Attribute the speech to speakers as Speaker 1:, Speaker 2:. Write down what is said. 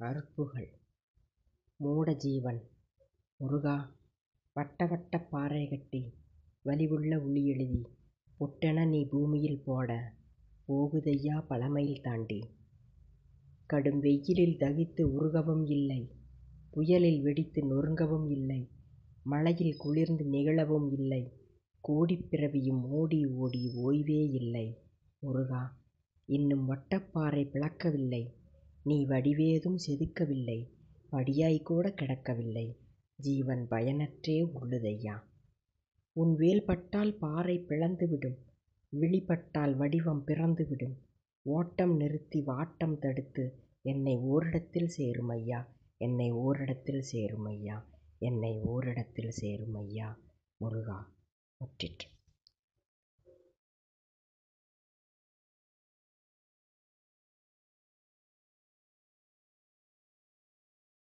Speaker 1: அறுப்புகள் மூட ஜீவன் முருகா வட்ட வட்டப் பாறை கட்டி வலிவுள்ள உளி எழுதி பொட்டென நீ பூமியில் போட போகுதையா பல மைல் தாண்டி. கடும் வெயிலில் தகித்து உருகவும் இல்லை, புயலில் வெடித்து நொறுங்கவும் இல்லை, மழையில் குளிர்ந்து நெகிழவும் இல்லை, கோடிப் பிறவியும் ஓடி ஓடி ஓய்வே இல்லை. முருகா இன்னும் வட்டப்பாறை பிளக்கவில்லை, நீ வடிவேதும் செதுக்கவில்லை, படியாய்க்கூட கிடக்கவில்லை, ஜீவன் பயனற்றே உள்ளதையா. உன் வேல் பட்டால் பாறை பிளந்துவிடும், விழிபட்டால் வடிவம் பிறந்துவிடும், ஓட்டம் நிறுத்தி வாட்டம் தடுத்து என்னை ஓரிடத்தில் சேருமையா, என்னை ஓரிடத்தில் சேருமையா, என்னை ஓரிடத்தில் சேருமையா. முருகா முற்றிற்று.